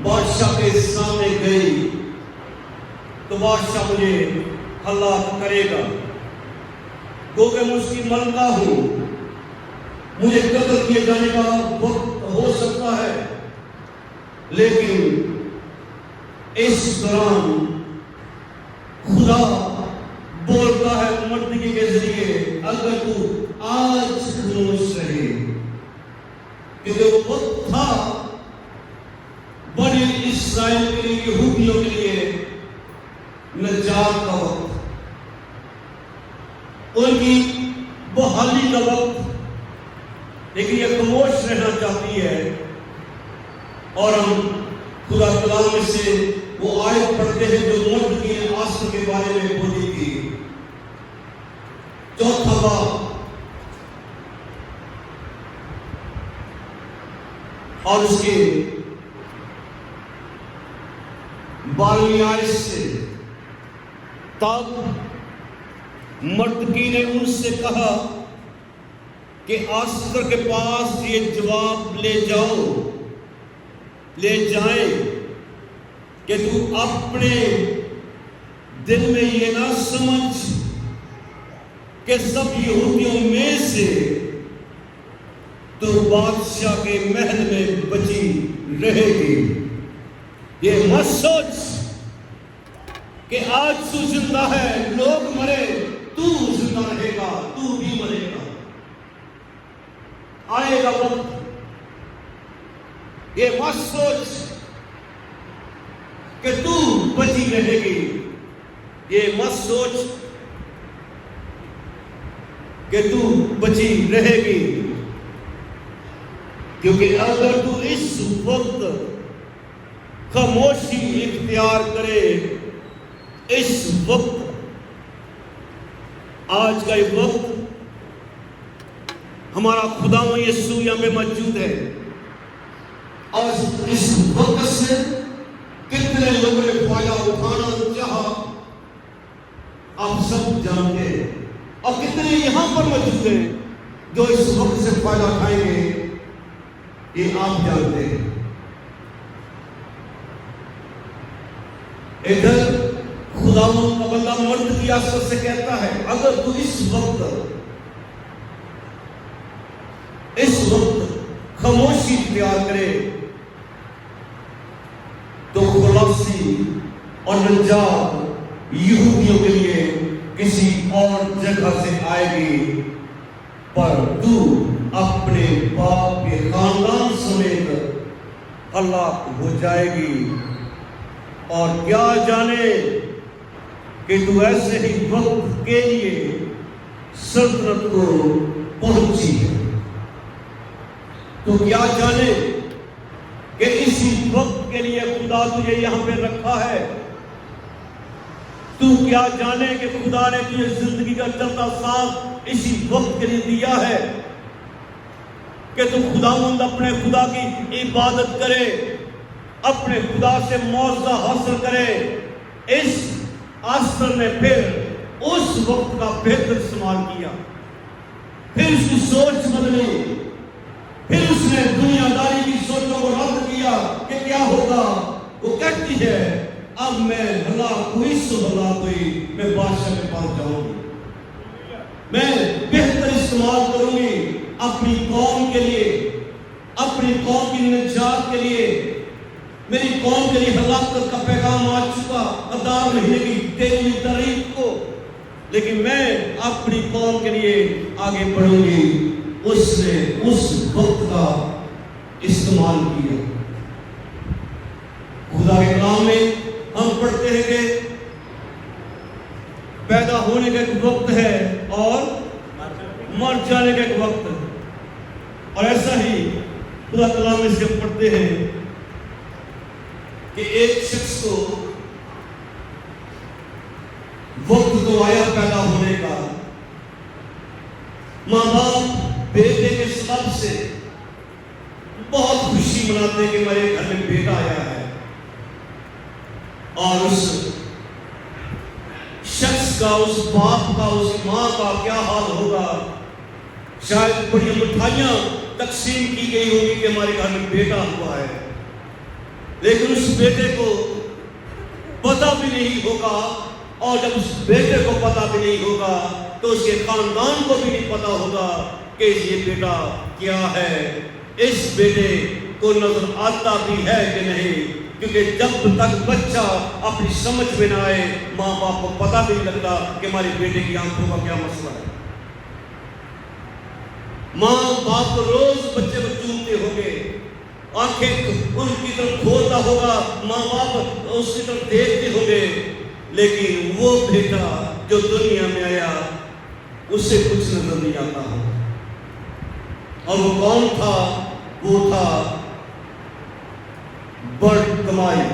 بادشاہ کے سامنے گئی تو بادشاہ مجھے ہلاک کرے گا، کیونکہ میں اس کی ملکہ ہوں، مجھے قتل کیے جانے کا وقت ہو سکتا ہے۔ لیکن اس دوران خدا بولتا ہے مردگی کے ذریعے، اگر تو آج خاموش رہے، کیونکہ وہ وقت تھا بنی اسرائیل کے لیے، یہودیوں کے لیے نجات کا وقت، ان کی بحالی کا وقت، لیکن یہ خاموش رہنا چاہتی ہے۔ اور ہم خدا کلام میں سے وہ آیت پڑھتے ہیں جو مرد کی آسر کے بارے میں بولی تھی، 4 باب اور اس کے 12ویں آیت سے، تب مردکی نے ان سے کہا کہ آسر کے پاس یہ جواب لے جائیں کہ تو اپنے دل میں یہ نہ سمجھ کہ سب یہودیوں میں سے تو بادشاہ کے محل میں بچی رہے گی۔ یہ مت سوچ کہ آج تو زندہ ہے، لوگ مرے، تو زندہ رہے گا، تو بھی مرے گا۔ آئے گا وقت، یہ مت سوچ کہ تو بچی رہے گی، یہ مت سوچ کہ تو بچی رہے گی، کیونکہ اگر تو اس وقت خاموشی اختیار کرے، اس وقت، آج کا یہ وقت، ہمارا خدا یسوع یہاں پہ موجود ہے، اور اس وقت سے کتنے لوگوں نے فائدہ اٹھانا چاہا آپ سب جانتے ہیں، اور کتنے یہاں پر موجود ہیں جو اس وقت سے فائدہ اٹھائیں گے، یہ آپ جانتے ہیں۔ ادھر خدا کا بندہ مرد کی آسر سے کہتا ہے، اگر تو اس وقت خاموشی اختیار کرے تو خلاصی اور نجات یہودیوں کے لیے کسی اور جگہ سے آئے گی، پر تو اپنے باپ کے خاندان سمیت ہلاک ہو جائے گی، اور کیا جانے کہ تو ایسے ہی وقت کے لیے سلطنت کو پہنچی ہے۔ تو کیا جانے کہ اسی وقت کے لیے خدا تجھے یہاں پہ رکھا ہے، تو کیا جانے کہ خدا نے تجھے زندگی کا چلتا ساتھ اسی وقت کے لیے دیا ہے کہ تو خداوند اپنے خدا کی عبادت کرے، اپنے خدا سے معاوضہ حاصل کرے۔ اس آسر نے پھر اس وقت کا بہتر استعمال کیا، پھر اس کی سوچ بدلی، پھر اس نے دنیا داری کی سوچوں کو رد کیا کہ کیا ہوگا۔ وہ کہتی ہے اب میں ہلاک ہوئی میں بادشاہ کے پاس جاؤں گی، میں بہتر استعمال کروں گی اپنی قوم کے لیے، اپنی قوم کی نجات کے لیے۔ میری قوم کے لیے ہلاکت کا پیغام آ چکا 10 مہینے کی 13ویں تاریخ کو، لیکن میں اپنی قوم کے لیے آگے بڑھوں گی۔ اس نے اس وقت کا استعمال کیا۔ خدا کے کلام میں ہم پڑھتے ہیں کہ پیدا ہونے کا ایک وقت ہے اور مر جانے کا ایک وقت ہے، اور ایسا ہی خدا کلام میں سے ہم پڑھتے ہیں کہ ایک شخص کو وقت تو آیا پیدا ہونے کا، ماں باپ بیٹے کے سبب سے بہت خوشی مناتے کہ میرے گھر میں بیٹا آیا ہے، اور اس شخص کا، اس باپ کا، اس ماں کا کیا حال ہوگا۔ شاید بڑی مٹھائیاں تقسیم کی گئی ہوگی کہ ہمارے گھر میں بیٹا ہوا ہے، لیکن اس بیٹے کو پتہ بھی نہیں ہوگا، اور جب اس بیٹے کو پتہ بھی نہیں ہوگا تو اس کے خاندان کو بھی نہیں پتہ ہوگا کہ یہ بیٹا کیا ہے۔ اس بیٹے کو نظر آتا بھی ہے کہ نہیں، کیونکہ جب تک بچہ اپنی سمجھ میں نہ آئے ماں باپ کو پتہ بھی نہیں لگتا کہ ہمارے بیٹے کی آنکھوں کا کیا مسئلہ ہے۔ ماں باپ روز بچے کو چومتے ہوں گے، آنکھیں ان کی طرف کھولتا ہوگا، ماں باپ اس کی طرف دیکھتے ہوں گے، لیکن وہ بیٹا جو دنیا میں آیا اس سے کچھ نظر نہیں آتا ہو۔ اور وہ کون تھا؟ وہ تھا برتمائی۔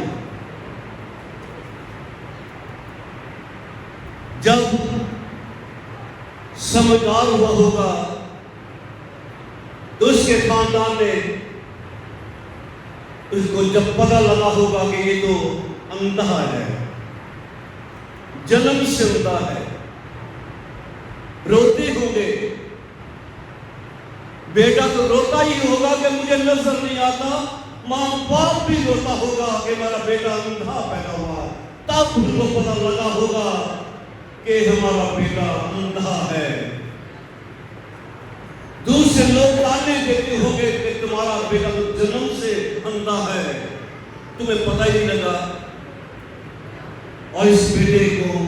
جب سمجھدار ہوا ہوگا تو اس کے خاندان نے اس کو جب پتہ لگا ہوگا کہ یہ تو اندھا ہے، جنم سے اندھا ہے، روتے ہوں گے۔ بیٹا تو روتا ہی ہوگا کہ مجھے نظر نہیں آتا، ماں باپ بھی روتا ہوگا کہ میرا بیٹا اندھا پیدا ہوا۔ تب ان کو پتہ لگا ہوگا کہ ہمارا بیٹا اندھا ہے۔ دوسرے لوگ تانے دیتے ہوں گے کہ تمہارا بیٹا تو جنم سے اندھا ہے، تمہیں پتہ ہی نہیں لگا۔ اور اس بیٹے کو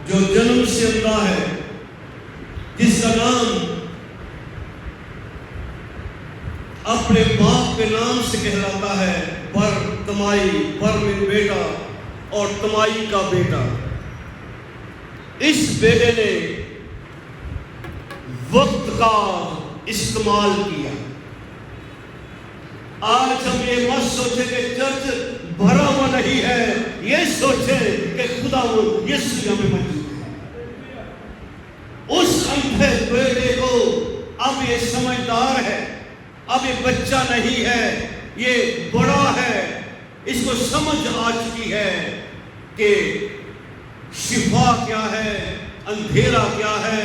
جو جنم سے اندھا ہے، جس کا نام اپنے باپ کے نام سے کہلاتا ہے برتمائی، بر میں بیٹا اور تمائی کا بیٹا، اس بیٹے نے وقت کا استعمال کیا۔ آج ہم یہ مت سوچیں کہ چرچ بھرا ہوا نہیں ہے، یہ سوچیں کہ خدا وہ یسوع یہاں پہ موجود ہے۔ اس اندھے بیٹے کو اب یہ سمجھدار ہے، اب یہ بچہ نہیں ہے، یہ بڑا ہے، اس کو سمجھ آ چکی ہے کہ شفا کیا ہے، اندھیرا کیا ہے،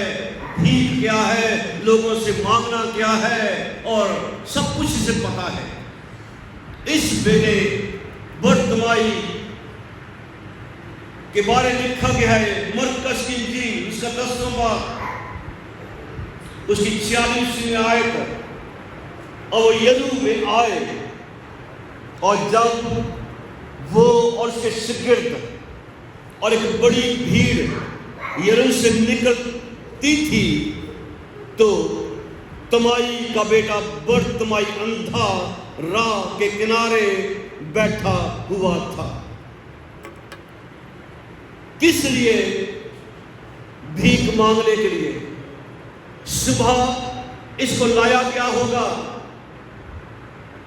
بھیک کیا ہے، لوگوں سے مانگنا کیا ہے، اور سب کچھ اسے پتا ہے۔ اس بیٹے برتمائی کے بارے میں لکھا گیا ہے مرکز کی انجیل اس کا 10واں باب اس کی 46ویں آیت، اور وہ یریحو میں آئے، اور جب وہ اور اس کے شاگرد اور ایک بڑی بھیڑ یریحو سے نکلتی تھی تو تمائی کا بیٹا برتمائی اندھا راہ کے کنارے بیٹھا ہوا تھا۔ کس لیے؟ بھیک مانگنے کے لیے۔ صبح اس کو لایا گیا ہوگا،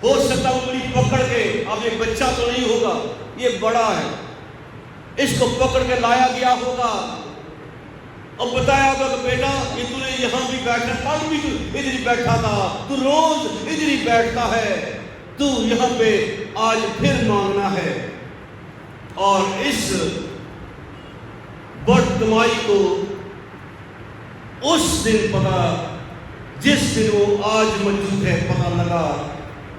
ہو سکتا انگلی پکڑ کے، اب یہ بچہ تو نہیں ہوگا، یہ بڑا ہے، اس کو پکڑ کے لایا گیا ہوگا اور بتایا ہوگا کہ بیٹا یہ تو نے یہاں بھی بیٹھا، کل بھی تو ادھر ہی بیٹھا تھا، تو روز ادھر ہی بیٹھتا ہے، تو یہاں پہ آج پھر مانگنا ہے۔ اور اس برتمائی کو اس دن پتا، جس دن وہ آج موجود ہے، پتا لگا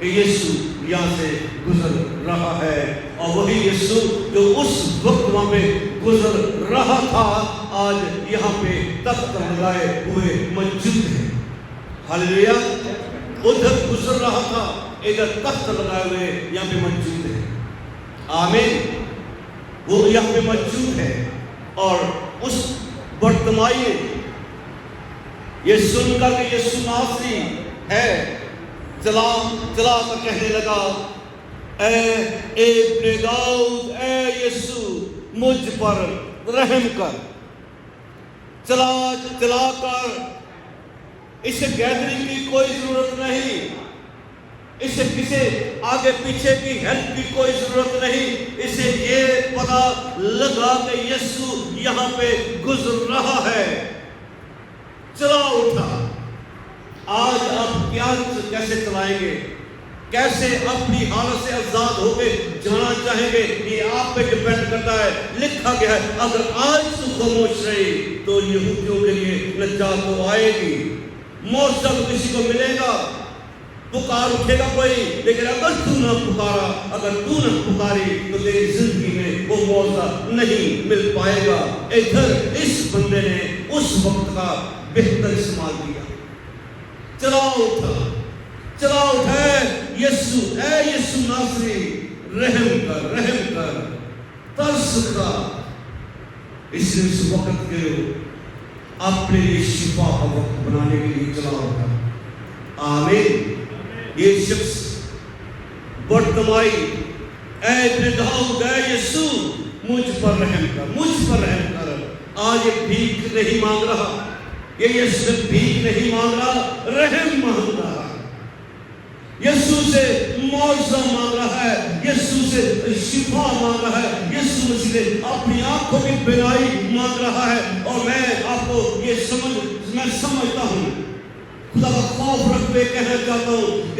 کہ یسوع یہاں سے گزر رہا ہے، اور وہی یسوع جو اس وقت وہاں پہ گزر رہا تھا آج یہاں پہ تخت لگائے ہوئے موجود ہے۔ ہلیلویا! ادھر گزر رہا تھا، ادھر تخت لگائے ہوئے یہاں پہ موجود ہے۔ آمین! وہ یہاں پہ موجود ہے، اور اس برتمائی نے یہ سن کر کہ یسوع ناصری ہے، چلا کر کہنے لگا، اے ابن داؤد، اے یسوع مجھ پر رحم کر۔ چلا کر اسے گیدرنگ کی کوئی ضرورت نہیں، اسے کسی آگے پیچھے کی ہیلپ کی کوئی ضرورت نہیں، اسے یہ پتا لگا کہ یسوع یہاں پہ گزر رہا ہے، چلا اٹھا۔ آج آپ کیسے چلائیں گے؟ کیسے اپنی حالت سے آزاد ہو کے جانا چاہیں گے؟ یہ آپ پہ ڈیپینڈ کرتا ہے۔ لکھا گیا ہے اگر آج تو خاموش رہی تو یہودیوں کے لیے نجات تو آئے گی، موت جب کسی کو ملے گا پکار اٹھے گا کوئی، لیکن اگر تو نہ پکارا، اگر تو نہ پکاری تو تیری زندگی میں وہ معاوضہ نہیں مل پائے گا۔ ادھر اس بندے نے اس وقت کا بہتر استعمال کیا۔ چلا اٹھا، چلا اٹھا، یسو، اے یسو ناصری، رحم کر، رحم کر، ترس کر۔ اس نے اس وقت کے اپنے لیے شفا کا وقت بنانے کے لیے چلا اٹھا۔ آمین۔ یہ شخص برتمائی، اے ابن داؤد، اے یسو مجھ پر رحم کر، مجھ پر رحم کر۔ آج یہ بھیک نہیں مانگ رہا، یہ صرف بھیک نہیں مانگ رہا، رحم مانگ رہا ہے۔ یسوع سے معاوضہ مانگ رہا ہے، یسوع سے شفا مانگ رہا ہے، یسوع مسیح سے اپنی آنکھوں کی بینائی مانگ رہا ہے۔ اور میں آپ کو یہ میں سمجھتا ہوں، خدا کا خوف رکھ کے کہنا چاہتا ہوں،